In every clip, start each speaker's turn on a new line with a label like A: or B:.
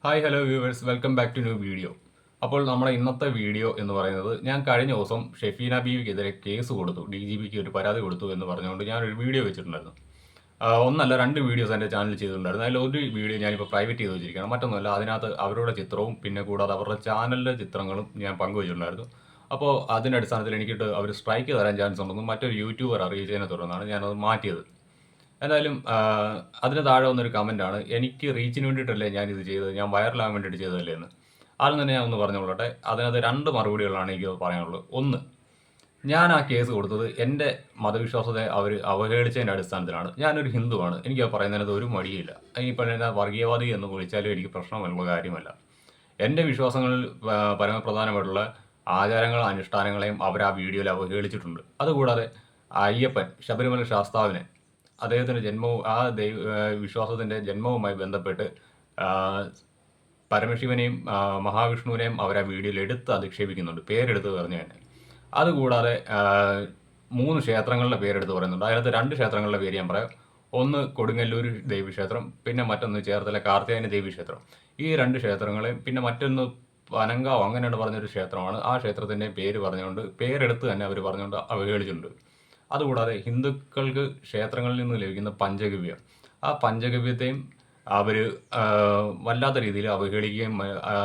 A: Hi hello viewers welcome back to new video. അപ്പോൾ നമ്മുടെ ഇന്നത്തെ വീഡിയോ എന്ന് പറയുന്നത് ഞാൻ കഴിഞ്ഞ ദിവസം ഷെഫീന ബീവിക്കെതിരെ കേസ് കൊടുത്തു, DGPക്ക് ഒരു പരാതി കൊടുത്തു എന്ന് പറഞ്ഞുകൊണ്ട് ഞാനൊരു വീഡിയോ വെച്ചിട്ടുണ്ടായിരുന്നു. ഒന്നല്ല രണ്ട് വീഡിയോസ് എൻ്റെ ചാനലിൽ ചെയ്തിട്ടുണ്ടായിരുന്നു. അതിൽ ഒരു വീഡിയോ ഞാനിപ്പോൾ പ്രൈവറ്റ് ചെയ്ത് വെച്ചിരിക്കുകയാണ്. മറ്റൊന്നുമല്ല, അതിനകത്ത് അവരുടെ ചിത്രവും പിന്നെ കൂടാതെ അവരുടെ ചാനലിലെ ചിത്രങ്ങളും ഞാൻ പങ്കുവച്ചിട്ടുണ്ടായിരുന്നു. അപ്പോൾ അതിൻ്റെ അടിസ്ഥാനത്തിൽ എനിക്കിട്ട് അവർ സ്ട്രൈക്ക് തരാൻ ചാൻസ് ഉണ്ടെന്നും മറ്റൊരു യൂട്യൂബർ അറിയിച്ചതിനെ തുടർന്നാണ് ഞാനത് മാറ്റിയത്. എന്തായാലും അതിന് താഴെ വന്നൊരു കമൻറ്റാണ്, എനിക്ക് റീച്ചിന് വേണ്ടിയിട്ടല്ലേ ഞാനിത് ചെയ്തത്, ഞാൻ വൈറലാകാൻ വേണ്ടിയിട്ട് ചെയ്തതല്ലേ എന്ന്. ആദ്യം തന്നെ ഞാൻ ഒന്ന് പറഞ്ഞുകൊള്ളട്ടെ. അതിനകത്ത് രണ്ട് മറുപടികളാണ് എനിക്ക് പറയാനുള്ളത്. ഒന്ന്, ഞാൻ ആ കേസ് കൊടുത്തത് എൻ്റെ മതവിശ്വാസത്തെ അവർ അവഹേളിച്ചതിൻ്റെ അടിസ്ഥാനത്തിലാണ്. ഞാനൊരു ഹിന്ദുവാണ്, എനിക്ക് പറയുന്നതിനകത്ത് ഒരു മടിയില്ല. ഇനിയിപ്പോൾ എന്നെ വർഗീയവാദി എന്ന് വിളിച്ചാലും എനിക്ക് പ്രശ്നമുള്ള കാര്യമല്ല. എൻ്റെ വിശ്വാസങ്ങളിൽ പരമപ്രധാനമായിട്ടുള്ള ആചാരങ്ങളും അനുഷ്ഠാനങ്ങളെയും അവർ ആ വീഡിയോയിൽ അവഹേളിച്ചിട്ടുണ്ട്. അതുകൂടാതെ അയ്യപ്പൻ ശബരിമല ശാസ്താവിനെ, അദ്ദേഹത്തിൻ്റെ ജന്മവും ആ വിശ്വാസത്തിൻ്റെ ജന്മവുമായി ബന്ധപ്പെട്ട് പരമശിവനെയും മഹാവിഷ്ണുവിനെയും അവർ ആ വീഡിയോയിൽ എടുത്ത് അധിക്ഷേപിക്കുന്നുണ്ട്, പേരെടുത്ത് പറഞ്ഞു തന്നെ. അതുകൂടാതെ 3 ക്ഷേത്രങ്ങളുടെ പേരെടുത്ത് പറയുന്നുണ്ട്. അതിനകത്ത് 2 ക്ഷേത്രങ്ങളുടെ പേര് ഞാൻ പറയാം. ഒന്ന് കൊടുങ്ങല്ലൂർ ദേവീക്ഷേത്രം, പിന്നെ മറ്റൊന്ന് ചേർത്തല കാർത്യായനി ദേവീക്ഷേത്രം. ഈ 2 ക്ഷേത്രങ്ങളെയും പിന്നെ മറ്റൊന്ന് പനങ്കാവ് അങ്ങനെയാണ് പറഞ്ഞൊരു ക്ഷേത്രമാണ്. ആ ക്ഷേത്രത്തിൻ്റെ പേര് പറഞ്ഞുകൊണ്ട്, പേരെടുത്ത് തന്നെ അവർ പറഞ്ഞുകൊണ്ട് അവഹേളിച്ചിട്ടുണ്ട്. അതുകൂടാതെ ഹിന്ദുക്കൾക്ക് ക്ഷേത്രങ്ങളിൽ നിന്ന് ലഭിക്കുന്ന പഞ്ചഗവ്യം, ആ പഞ്ചഗവ്യത്തെയും അവർ വല്ലാത്ത രീതിയിൽ അവഹേളിക്കുകയും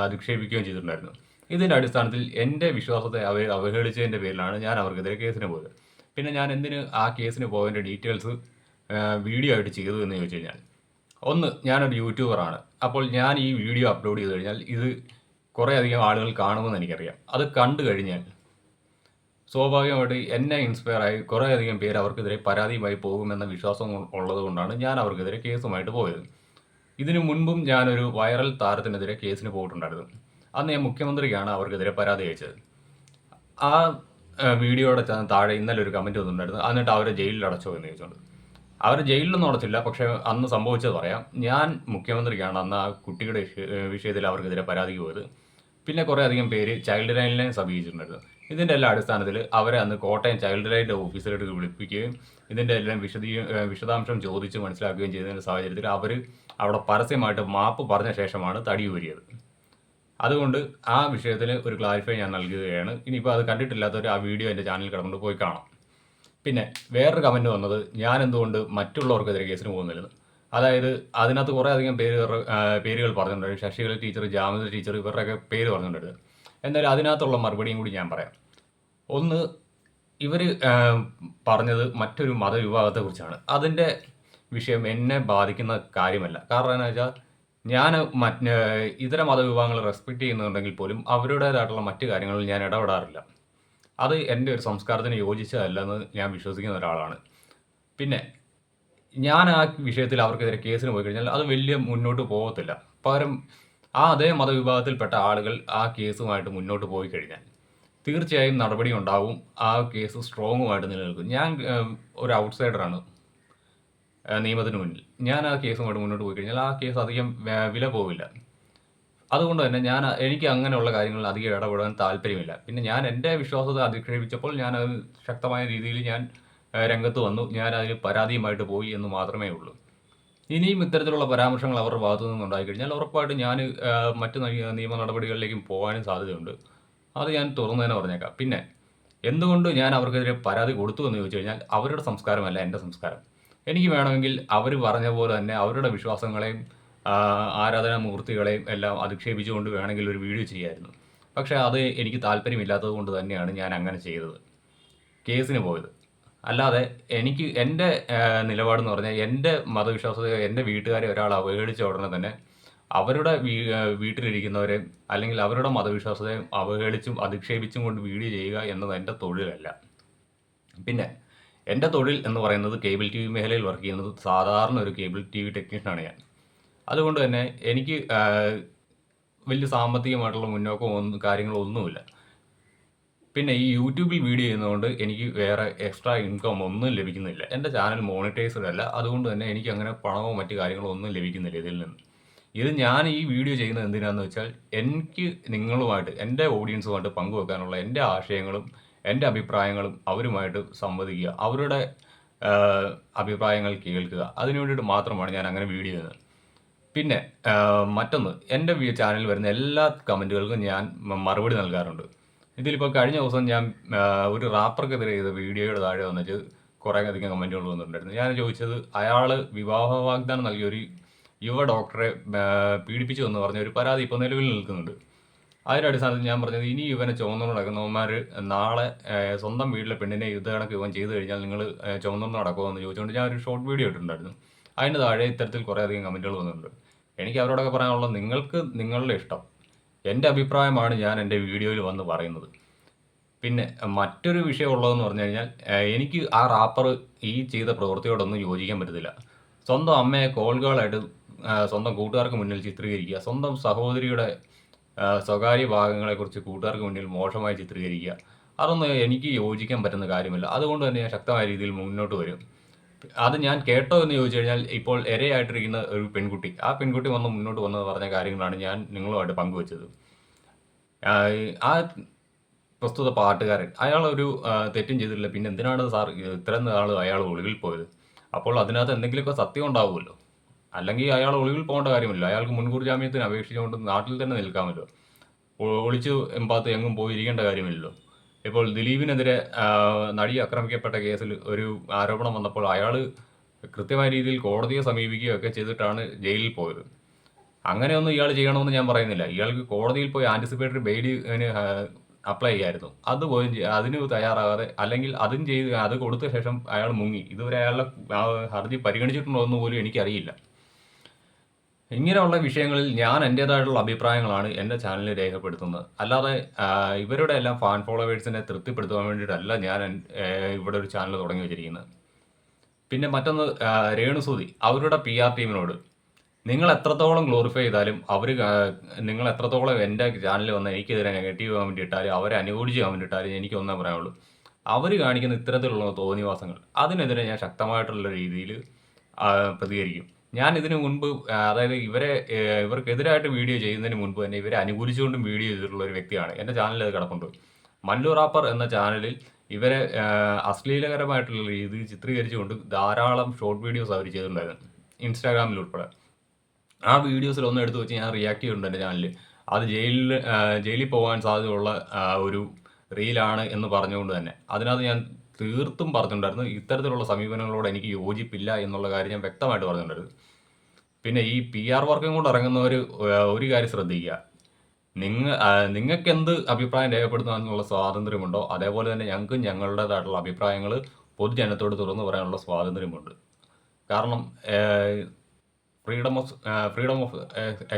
A: അധിക്ഷേപിക്കുകയും ചെയ്തിട്ടുണ്ടായിരുന്നു. ഇതിൻ്റെ അടിസ്ഥാനത്തിൽ എൻ്റെ വിശ്വാസത്തെ അവർ അവഹേളിച്ചതിൻ്റെ പേരിലാണ് ഞാൻ അവർക്കെതിരെ കേസിന് പോയത്. പിന്നെ ഞാൻ എന്തിന് ആ കേസിന് പോയതിൻ്റെ ഡീറ്റെയിൽസ് വീഡിയോ ആയിട്ട് ചെയ്തു എന്ന് ചോദിച്ചു കഴിഞ്ഞാൽ, ഒന്ന്, ഞാനൊരു യൂട്യൂബറാണ്. അപ്പോൾ ഞാൻ ഈ വീഡിയോ അപ്ലോഡ് ചെയ്ത് കഴിഞ്ഞാൽ ഇത് കുറേയധികം ആളുകൾ കാണുമെന്ന് എനിക്കറിയാം. അത് കണ്ടു കഴിഞ്ഞാൽ സ്വാഭാവികമായിട്ട് എന്നെ ഇൻസ്പയർ ആയി കുറേയധികം പേര് അവർക്കെതിരെ പരാതിയുമായി പോകുമെന്ന വിശ്വാസം ഉള്ളത് കൊണ്ടാണ് ഞാൻ അവർക്കെതിരെ കേസുമായിട്ട് പോയത്. ഇതിനു മുൻപും ഞാനൊരു വൈറൽ താരത്തിനെതിരെ കേസിന് പോയിട്ടുണ്ടായിരുന്നു. അന്ന് ഞാൻ മുഖ്യമന്ത്രിക്കാണ് അവർക്കെതിരെ പരാതി അയച്ചത്. ആ വീഡിയോയുടെ താഴെ ഇന്നലെ ഒരു കമൻറ്റ് വന്നിട്ടുണ്ടായിരുന്നു, എന്നിട്ട് അവരെ ജയിലിൽ അടച്ചോ എന്ന് ചോദിച്ചുകൊണ്ട്. അവർ ജയിലിലൊന്നും അടച്ചില്ല, പക്ഷേ അന്ന് സംഭവിച്ചത് പറയാം. ഞാൻ മുഖ്യമന്ത്രിക്കാണ് അന്ന് ആ കുട്ടിയുടെ വിഷയത്തിൽ അവർക്കെതിരെ പരാതിക്ക് പോയത്. പിന്നെ കുറേ അധികം പേര് ചൈൽഡ് ലൈനിനെ സമീപിച്ചിട്ടുണ്ടായിരുന്നു. ഇതിൻ്റെ എല്ലാ അടിസ്ഥാനത്തിൽ അവരെ അന്ന് കോട്ടയം ചൈൽഡ് ലൈൻ്റെ ഓഫീസിലേക്ക് വിളിപ്പിക്കുകയും ഇതിൻ്റെ എല്ലാം വിശദാംശം ചോദിച്ച് മനസ്സിലാക്കുകയും ചെയ്തതിൻ്റെ സാഹചര്യത്തിൽ അവർ അവിടെ പരസ്യമായിട്ട് മാപ്പ് പറഞ്ഞ ശേഷമാണ് തടിയൂരിയത്. അതുകൊണ്ട് ആ വിഷയത്തിൽ ഒരു ക്ലാരിഫൈ ഞാൻ നൽകുകയാണ്. ഇനിയിപ്പോൾ അത് കണ്ടിട്ടില്ലാത്തവർ ആ വീഡിയോ എൻ്റെ ചാനലിൽ കിടന്നുകൊണ്ട് പോയി കാണാം. പിന്നെ വേറൊരു കമൻറ്റ് വന്നത്, ഞാൻ എന്തുകൊണ്ട് മറ്റുള്ളവർക്കെതിരെ കേസിന് പോകുന്നില്ലെന്ന്. അതായത് അതിനകത്ത് കുറേ അധികം പേരുകൾ പറഞ്ഞിട്ടുണ്ട്. ശശികല ടീച്ചർ, ജാമിത ടീച്ചർ, ഇവരുടെയൊക്കെ പേര് പറഞ്ഞിട്ടുണ്ട്. എന്തായാലും അതിനകത്തുള്ള മറുപടിയും കൂടി ഞാൻ പറയാം. ഒന്ന്, ഇവർ പറഞ്ഞത് മറ്റൊരു മതവിഭാഗത്തെക്കുറിച്ചാണ്. അതിൻ്റെ വിഷയം എന്നെ ബാധിക്കുന്ന കാര്യമല്ല. കാരണം എന്താ വെച്ചാൽ ഞാൻ ഇതര മതവിഭാഗങ്ങളെ റെസ്പെക്റ്റ് ചെയ്യുന്നുണ്ടെങ്കിൽ പോലും അവരുടേതായിട്ടുള്ള മറ്റു കാര്യങ്ങളിൽ ഞാൻ ഇടപെടാറില്ല. അത് എൻ്റെ ഒരു സംസ്കാരത്തിന് യോജിച്ചതല്ലെന്ന് ഞാൻ വിശ്വസിക്കുന്ന ഒരാളാണ്. പിന്നെ ഞാൻ ആ വിഷയത്തിൽ അവർക്കെതിരെ കേസിന് പോയി കഴിഞ്ഞാൽ അത് വലിയ മുന്നോട്ട് പോകത്തില്ല. പകരം ആ അതേ മതവിഭാഗത്തിൽപ്പെട്ട ആളുകൾ ആ കേസുമായിട്ട് മുന്നോട്ട് പോയി കഴിഞ്ഞാൽ തീർച്ചയായും നടപടി ഉണ്ടാവും. ആ കേസ് സ്ട്രോങ്ങുമായിട്ട് നിലനിൽക്കും. ഞാൻ ഒരു ഔട്ട്സൈഡറാണ് നിയമത്തിന് മുന്നിൽ. ഞാൻ ആ കേസുമായിട്ട് മുന്നോട്ട് പോയി കഴിഞ്ഞാൽ ആ കേസ് അധികം വില പോവില്ല. അതുകൊണ്ട് തന്നെ എനിക്ക് അങ്ങനെയുള്ള കാര്യങ്ങളിൽ അധികം ഇടപെടാൻ താല്പര്യമില്ല. പിന്നെ ഞാൻ എൻ്റെ വിശ്വാസത്തെ അധിക്ഷേപിച്ചപ്പോൾ ഞാനത് ശക്തമായ രീതിയിൽ ഞാൻ രംഗത്ത് വന്നു. ഞാൻ അതിന് പരാതിയുമായിട്ട് പോയി എന്ന് മാത്രമേ ഉള്ളൂ. ഇനിയും ഇത്തരത്തിലുള്ള പരാമർശങ്ങൾ അവരുടെ ഭാഗത്തു നിന്നുണ്ടായിക്കഴിഞ്ഞാൽ ഉറപ്പായിട്ടും ഞാൻ മറ്റ് നിയമ നടപടികളിലേക്കും പോകാനും സാധ്യതയുണ്ട്. അത് ഞാൻ തുറന്നു തന്നെ പറഞ്ഞേക്കാം. പിന്നെ എന്തുകൊണ്ട് ഞാൻ അവർക്കെതിരെ പരാതി കൊടുത്തു എന്ന് ചോദിച്ചു കഴിഞ്ഞാൽ, അവരുടെ സംസ്കാരമല്ല എൻ്റെ സംസ്കാരം. എനിക്ക് വേണമെങ്കിൽ അവർ പറഞ്ഞ പോലെ തന്നെ അവരുടെ വിശ്വാസങ്ങളെയും ആരാധനാമൂർത്തികളെയും എല്ലാം അധിക്ഷേപിച്ചുകൊണ്ട് വേണമെങ്കിൽ ഒരു വീഡിയോ ചെയ്യാമായിരുന്നു. പക്ഷേ അത് എനിക്ക് താല്പര്യമില്ലാത്തത് കൊണ്ട് തന്നെയാണ് ഞാൻ അങ്ങനെ ചെയ്തത്, കേസിന് പോയത്. അല്ലാതെ എനിക്ക് എൻ്റെ നിലപാടെന്ന് പറഞ്ഞാൽ എൻ്റെ മതവിശ്വാസത്തെ എൻ്റെ വീട്ടുകാരെ ഒരാൾ അവഹേളിച്ച ഉടനെ തന്നെ അവരുടെ വീട്ടിലിരിക്കുന്നവരെ അല്ലെങ്കിൽ അവരുടെ മതവിശ്വാസത്തെ അവഹേളിച്ചും അധിക്ഷേപിച്ചും കൊണ്ട് വീഡിയോ ചെയ്യുക എന്നത് എൻ്റെ തൊഴിലല്ല. പിന്നെ എൻ്റെ തൊഴിൽ എന്ന് പറയുന്നത് കേബിൾ ടി വി മേഖലയിൽ വർക്ക് ചെയ്യുന്നത് സാധാരണ ഒരു കേബിൾ ടി വി ടെക്നീഷ്യനാണ് ഞാൻ. അതുകൊണ്ട് തന്നെ എനിക്ക് വലിയ സാമ്പത്തികമായിട്ടുള്ള മുന്നോക്കമോ കാര്യങ്ങളൊന്നുമില്ല. പിന്നെ ഈ യൂട്യൂബിൽ വീഡിയോ ചെയ്യുന്നതുകൊണ്ട് എനിക്ക് വേറെ എക്സ്ട്രാ ഇൻകം ഒന്നും ലഭിക്കുന്നില്ല. എൻ്റെ ചാനൽ മോണിറ്റൈസ്ഡ് അല്ല. അതുകൊണ്ട് തന്നെ എനിക്ക് അങ്ങനെ പണമോ മറ്റു കാര്യങ്ങളോ ഒന്നും ലഭിക്കുന്നില്ല ഇതിൽ നിന്ന്. ഇത് ഞാൻ ഈ വീഡിയോ ചെയ്യുന്നത് എന്തിനാണെന്ന് വെച്ചാൽ, എനിക്ക് നിങ്ങളുമായിട്ട്, എൻ്റെ ഓഡിയൻസുമായിട്ട് പങ്കുവെക്കാനുള്ള എൻ്റെ ആശയങ്ങളും എൻ്റെ അഭിപ്രായങ്ങളും അവരുമായിട്ട് സംവദിക്കുക, അവരുടെ അഭിപ്രായങ്ങൾ കേൾക്കുക. അതിനു വേണ്ടിയിട്ട് മാത്രമാണ് ഞാൻ അങ്ങനെ വീഡിയോ ചെയ്യുന്നത്. പിന്നെ മറ്റൊന്ന്, എൻ്റെ ചാനലിൽ വരുന്ന എല്ലാ കമൻറ്റുകൾക്കും ഞാൻ മറുപടി നൽകാറുണ്ട്. ഇതിലിപ്പോൾ കഴിഞ്ഞ ദിവസം ഞാൻ ഒരു റാപ്പർക്കെതിരെ ചെയ്ത വീഡിയോയുടെ താഴെ വന്നിട്ട് കുറേ അധികം കമൻറ്റുകൾ വന്നിട്ടുണ്ടായിരുന്നു. ഞാൻ ചോദിച്ചത്, അയാൾ വിവാഹ വാഗ്ദാനം നൽകിയ ഒരു യുവ ഡോക്ടറെ പീഡിപ്പിച്ചു എന്ന് പറഞ്ഞ ഒരു പരാതി ഇപ്പോൾ നിലവിൽ നിൽക്കുന്നുണ്ട്. അതിൻ്റെ അടിസ്ഥാനത്തിൽ ഞാൻ പറഞ്ഞത്, ഇനി ഇവനെ ചുമന്നുകൊണ്ട് നടക്കുന്നവന്മാർ നാളെ സ്വന്തം വീട്ടിലെ പെണ്ണിനെ യുദ്ധ കണക്ക് ഇവൻ ചെയ്തു കഴിഞ്ഞാൽ നിങ്ങൾ ചുമന്നുകൊണ്ട് നടക്കുമോ എന്ന് ചോദിച്ചുകൊണ്ട് ഞാൻ ഒരു ഷോർട്ട് വീഡിയോ ഇട്ടിട്ടുണ്ടായിരുന്നു. അതിൻ്റെ താഴെ ഇത്തരത്തിൽ കുറേ അധികം കമൻറ്റുകൾ വന്നിട്ടുണ്ട്. എനിക്ക് അവരോടൊക്കെ പറയാനുള്ളത്, നിങ്ങൾക്ക് നിങ്ങളുടെ ഇഷ്ടം, എൻ്റെ അഭിപ്രായമാണ് ഞാൻ എൻ്റെ വീഡിയോയിൽ വന്ന് പറയുന്നത്. പിന്നെ മറ്റൊരു വിഷയം ഉള്ളതെന്ന് പറഞ്ഞു കഴിഞ്ഞാൽ, എനിക്ക് ആ റാപ്പർ ഈ ചെയ്ത പ്രവൃത്തിയോടൊന്നും യോജിക്കാൻ പറ്റത്തില്ല. സ്വന്തം അമ്മയെ കോൾ ഗേളായിട്ട് സ്വന്തം കൂട്ടുകാർക്ക് മുന്നിൽ ചിത്രീകരിക്കുക, സ്വന്തം സഹോദരിയുടെ സ്വകാര്യ ഭാഗങ്ങളെക്കുറിച്ച് കൂട്ടുകാർക്ക് മുന്നിൽ മോശമായി ചിത്രീകരിക്കുക, അതൊന്നും എനിക്ക് യോജിക്കാൻ പറ്റുന്ന കാര്യമല്ല. അതുകൊണ്ട് തന്നെ ഞാൻ ശക്തമായ രീതിയിൽ മുന്നോട്ട് വരും. അത് ഞാൻ കേട്ടോ എന്ന് ചോദിച്ചു കഴിഞ്ഞാൽ, ഇപ്പോൾ ഇരയായിട്ടിരിക്കുന്ന ഒരു പെൺകുട്ടി, ആ പെൺകുട്ടി മുന്നോട്ട് വന്ന് പറഞ്ഞ കാര്യങ്ങളാണ് ഞാൻ നിങ്ങളുമായിട്ട് പങ്കുവച്ചത്. ആ പ്രസ്തുത പാട്ടുകാരൻ, അയാളൊരു തെറ്റും ചെയ്തിട്ടില്ല. പിന്നെ എന്തിനാണ് സാർ ഇത്രയും നാൾ അയാൾ ഒളിവിൽ പോയത്? അപ്പോൾ അതിനകത്ത് എന്തെങ്കിലുമൊക്കെ സത്യം ഉണ്ടാവുമല്ലോ. അല്ലെങ്കിൽ അയാൾ ഒളിവിൽ പോകേണ്ട കാര്യമില്ല. അയാൾക്ക് മുൻകൂർ ജാമ്യത്തിന് അപേക്ഷിച്ചുകൊണ്ട് നാട്ടിൽ തന്നെ നിൽക്കാമല്ലോ. ഒളിച്ച് എമ്പാത്ത് എങ്ങും പോയിരിക്കേണ്ട കാര്യമില്ലല്ലോ. ഇപ്പോൾ ദിലീപിനെതിരെ നടി ആക്രമിക്കപ്പെട്ട കേസിൽ ഒരു ആരോപണം വന്നപ്പോൾ അയാൾ കൃത്യമായ രീതിയിൽ കോടതിയെ സമീപിക്കുകയൊക്കെ ചെയ്തിട്ടാണ് ജയിലിൽ പോയത്. അങ്ങനെയൊന്നും ഇയാൾ ചെയ്യണമെന്ന് ഞാൻ പറയുന്നില്ല. ഇയാൾക്ക് കോടതിയിൽ പോയി ആൻറ്റിസിപ്പേറ്ററി ബെയിലിന് അപ്ലൈ ചെയ്യായിരുന്നു. അതിന് തയ്യാറാകാതെ, അല്ലെങ്കിൽ അത് കൊടുത്ത ശേഷം അയാൾ മുങ്ങി. ഇതുവരെ അയാളുടെ ഹർജി പരിഗണിച്ചിട്ടുണ്ടോ എന്ന് പോലും എനിക്കറിയില്ല. ഇങ്ങനെയുള്ള വിഷയങ്ങളിൽ ഞാൻ എൻ്റേതായിട്ടുള്ള അഭിപ്രായങ്ങളാണ് എൻ്റെ ചാനലിൽ രേഖപ്പെടുത്തുന്നത്. അല്ലാതെ ഇവരുടെ എല്ലാം ഫാൻ ഫോളോവേഴ്സിനെ തൃപ്തിപ്പെടുത്താൻ വേണ്ടിയിട്ടല്ല ഞാൻ ഇവിടെ ഒരു ചാനൽ തുടങ്ങി വെച്ചിരിക്കുന്നത്. പിന്നെ മറ്റൊന്ന്, രേണുസുതി അവരുടെ PR ടീമിനോട്, നിങ്ങൾ എത്രത്തോളം ഗ്ലോറിഫൈ ചെയ്താലും, നിങ്ങൾ എത്രത്തോളം എൻ്റെ ചാനലിൽ വന്ന് എനിക്കെതിരെ നെഗറ്റീവ് കമൻറ്റ് ഇട്ടാലും, അവരെ അനുകൂലിച്ച് കമൻറ്റ് ഇട്ടാലും, എനിക്കൊന്നേ പറയാനുള്ളൂ, അവർ കാണിക്കുന്ന ഇത്തരത്തിലുള്ള തോന്നിവാസങ്ങൾ, അതിനെതിരെ ഞാൻ ശക്തമായിട്ടുള്ള രീതിയിൽ പ്രതികരിക്കും. ഞാൻ ഇതിനു മുൻപ്, അതായത് ഇവർക്കെതിരായിട്ട് വീഡിയോ ചെയ്യുന്നതിന് മുൻപ് തന്നെ ഇവരെ അനുകൂലിച്ചുകൊണ്ടും വീഡിയോ ചെയ്തിട്ടുള്ള ഒരു വ്യക്തിയാണ്. എൻ്റെ ചാനലിൽ അത് കിടപ്പുണ്ട്. മല്ലു റാപ്പർ എന്ന ചാനലിൽ ഇവരെ അശ്ലീലകരമായിട്ടുള്ള രീതിയിൽ ചിത്രീകരിച്ചുകൊണ്ട് ധാരാളം ഷോർട്ട് വീഡിയോസ് അവർ ചെയ്തിട്ടുണ്ടായിരുന്നു, ഇൻസ്റ്റാഗ്രാമിൽ ഉൾപ്പെടെ. ആ വീഡിയോസിൽ ഒന്ന് എടുത്ത് വെച്ച് ഞാൻ റിയാക്ട് ചെയ്തിട്ടുണ്ട് എൻ്റെ ചാനലിൽ. അത് ജയിലിൽ പോകാൻ സാധ്യതയുള്ള ഒരു റീലാണ് എന്ന് പറഞ്ഞുകൊണ്ട് തന്നെ അതിനകത്ത് ഞാൻ തീർത്തും പറഞ്ഞിട്ടുണ്ടായിരുന്നു, ഇത്തരത്തിലുള്ള സമീപനങ്ങളോട് എനിക്ക് യോജിപ്പില്ല എന്നുള്ള കാര്യം ഞാൻ വ്യക്തമായിട്ട് പറഞ്ഞിട്ടുണ്ടായിരുന്നു. പിന്നെ ഈ PR വർക്കും കൊണ്ട് ഇറങ്ങുന്നവർ ഒരു കാര്യം ശ്രദ്ധിക്കുക, നിങ്ങൾക്ക് എന്ത് അഭിപ്രായം രേഖപ്പെടുത്താനുള്ള സ്വാതന്ത്ര്യമുണ്ടോ, അതേപോലെ തന്നെ ഞങ്ങൾക്കും ഞങ്ങളുടേതായിട്ടുള്ള അഭിപ്രായങ്ങൾ പൊതുജനത്തോട് തുറന്നു പറയാനുള്ള സ്വാതന്ത്ര്യമുണ്ട്. കാരണം ഫ്രീഡം ഓഫ്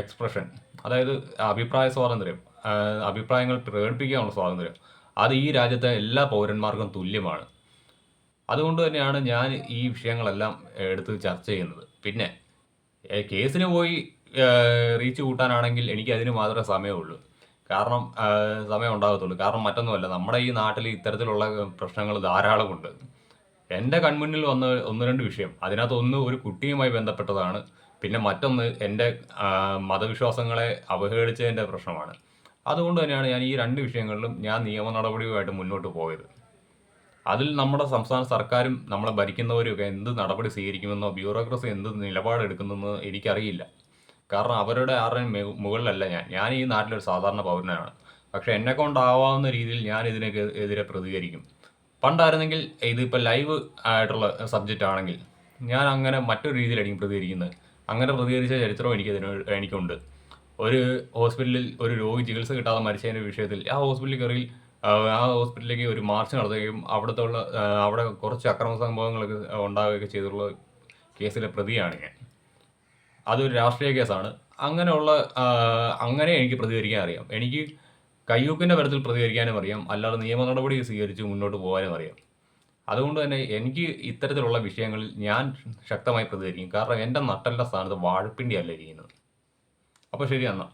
A: എക്സ്പ്രഷൻ, അതായത് അഭിപ്രായ സ്വാതന്ത്ര്യം, അഭിപ്രായങ്ങൾ പ്രകടിപ്പിക്കാനുള്ള സ്വാതന്ത്ര്യം, അത് ഈ രാജ്യത്തെ എല്ലാ പൗരന്മാർക്കും തുല്യമാണ്. അതുകൊണ്ട് തന്നെയാണ് ഞാൻ ഈ വിഷയങ്ങളെല്ലാം എടുത്ത് ചർച്ച ചെയ്യുന്നത്. പിന്നെ കേസിന് പോയി റീച്ച് കൂട്ടാനാണെങ്കിൽ എനിക്ക് അതിന് മാത്രമേ സമയമുള്ളൂ. സമയം ഉണ്ടാകത്തുള്ളൂ. കാരണം മറ്റൊന്നുമല്ല, നമ്മുടെ ഈ നാട്ടിൽ ഇത്തരത്തിലുള്ള പ്രശ്നങ്ങൾ ധാരാളമുണ്ട്. എൻ്റെ കൺമുന്നിൽ വന്ന 1-2 വിഷയം, അതിനകത്ത് ഒന്ന് ഒരു കുട്ടിയുമായി ബന്ധപ്പെട്ടതാണ്. പിന്നെ മറ്റൊന്ന് എൻ്റെ മതവിശ്വാസങ്ങളെ അവഹേളിച്ചതിൻ്റെ പ്രശ്നമാണ്. അതുകൊണ്ട് തന്നെയാണ് ഞാൻ ഈ 2 വിഷയങ്ങളിലും ഞാൻ നിയമ നടപടിയുമായിട്ട് മുന്നോട്ട് പോയത്. അതിൽ നമ്മുടെ സംസ്ഥാന സർക്കാരും നമ്മളെ ഭരിക്കുന്നവരും എന്ത് നടപടി സ്വീകരിക്കുമെന്നോ ബ്യൂറോക്രസി എന്ത് നിലപാടെടുക്കുമെന്നോ എനിക്കറിയില്ല. കാരണം അവരുടെ ആരുടെയും മുകളിലല്ല ഞാൻ ഈ നാട്ടിലൊരു സാധാരണ പൗരനാണ്. പക്ഷേ എന്നെക്കൊണ്ടാവാവുന്ന രീതിയിൽ ഞാൻ ഇതിനെതിരെ പ്രതികരിക്കും. പണ്ടായിരുന്നെങ്കിൽ ഇതിപ്പോൾ ലൈവ് ആയിട്ടുള്ള സബ്ജക്റ്റ് ആണെങ്കിൽ ഞാൻ അങ്ങനെ മറ്റൊരു രീതിയിലായിരിക്കും പ്രതികരിക്കുന്നത്. അങ്ങനെ പ്രതികരിച്ച ചരിത്രവും എനിക്കുണ്ട്. ഒരു ഹോസ്പിറ്റലിൽ ഒരു രോഗി ചികിത്സ കിട്ടാതെ മരിച്ചതിൻ്റെ വിഷയത്തിൽ ആ ഹോസ്പിറ്റലിലേക്ക് ഒരു മാർച്ച് നടത്തുകയും അവിടെ കുറച്ച് അക്രമ സംഭവങ്ങളൊക്കെ ഉണ്ടാവുകയൊക്കെ ചെയ്തിട്ടുള്ള കേസിലെ പ്രതിയാണ് ഞാൻ. അതൊരു രാഷ്ട്രീയ കേസാണ്. അങ്ങനെ എനിക്ക് പ്രതികരിക്കാൻ അറിയാം. എനിക്ക് കയ്യൂക്കിൻ്റെ തരത്തിൽ പ്രതികരിക്കാനും അറിയാം, അല്ലാതെ നിയമ നടപടി സ്വീകരിച്ച് മുന്നോട്ട് പോകാനും അറിയാം. അതുകൊണ്ട് തന്നെ എനിക്ക് ഇത്തരത്തിലുള്ള വിഷയങ്ങളിൽ ഞാൻ ശക്തമായി പ്രതികരിക്കും. കാരണം എൻ്റെ നട്ടലിൻ്റെ സ്ഥാനത്ത് വാഴപ്പിണ്ടിയല്ല ഇരിക്കുന്നത്. അപ്പോൾ ശരി, എന്നാൽ.